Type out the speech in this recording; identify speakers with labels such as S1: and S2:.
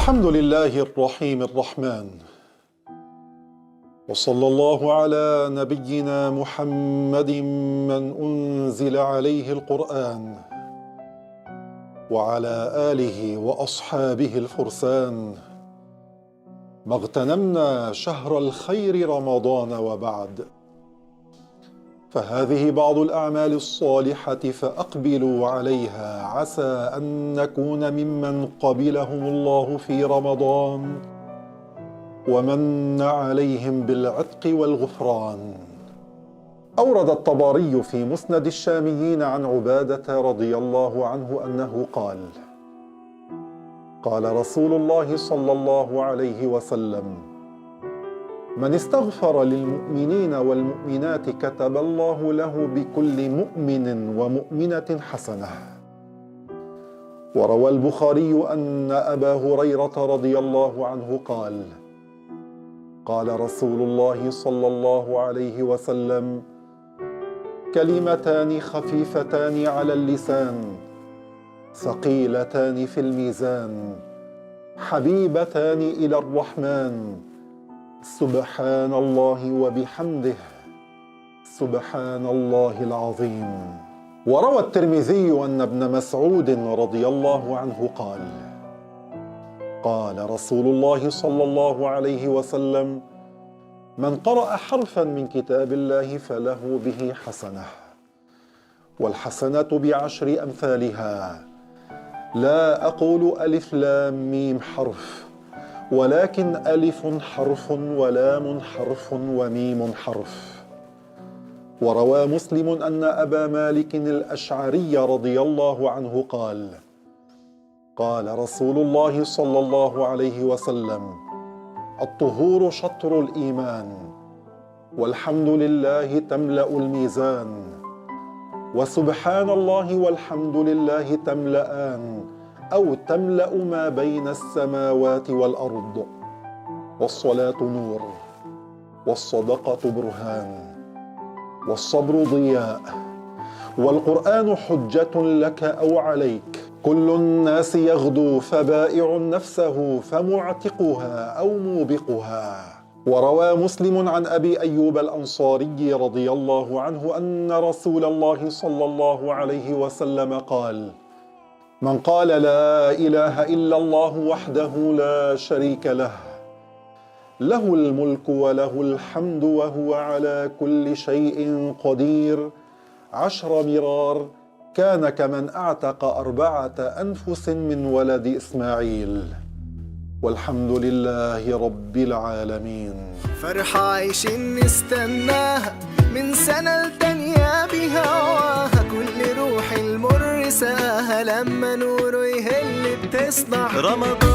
S1: الحمد لله الرحيم الرحمن، وصلى الله على نبينا محمد من أنزل عليه القرآن، وعلى آله وأصحابه الفرسان. ما اغتنمنا شهر الخير رمضان وبعد، فهذه بعض الأعمال الصالحة فأقبلوا عليها، عسى أن نكون ممن قبلهم الله في رمضان ومن عليهم بالعتق والغفران. أورد الطبري في مسند الشاميين عن عبادة رضي الله عنه أنه قال: قال رسول الله صلى الله عليه وسلم: من استغفر للمؤمنين والمؤمنات كتب الله له بكل مؤمن ومؤمنة حسنة. وروى البخاري أن أبا هريرة رضي الله عنه قال: قال رسول الله صلى الله عليه وسلم: كلمتان خفيفتان على اللسان ثقيلتان في الميزان حبيبتان إلى الرحمن، سبحان الله وبحمده، سبحان الله العظيم. وروى الترمذي أن ابن مسعود رضي الله عنه قال: قال رسول الله صلى الله عليه وسلم: من قرأ حرفا من كتاب الله فله به حسنة، والحسنة بعشر أمثالها. لا أقول ألف لام ميم حرف، ولكن ألف حرف ولام حرف وميم حرف. وروى مسلم أن أبا مالك الأشعري رضي الله عنه قال: قال رسول الله صلى الله عليه وسلم: الطهور شطر الإيمان، والحمد لله تملأ الميزان، وسبحان الله والحمد لله تملأان أو تملأ ما بين السماوات والأرض. والصلاة نور، والصدقة برهان، والصبر ضياء، والقرآن حجة لك أو عليك. كل الناس يغدو فبائع نفسه فمعتقها أو موبقها. وروى مسلم عن أبي أيوب الأنصاري رضي الله عنه أن رسول الله صلى الله عليه وسلم قال: من قال لا إله إلا الله وحده لا شريك له، له الملك وله الحمد وهو على كل شيء قدير 10 مرار، كان كمن أعتق 4 أنفس من ولد إسماعيل. والحمد لله رب العالمين.
S2: فرحة عايشين نستناها من سنة لتانية بهواها، كل روح المر ساها لما نوره يهل بتصدع رمضان.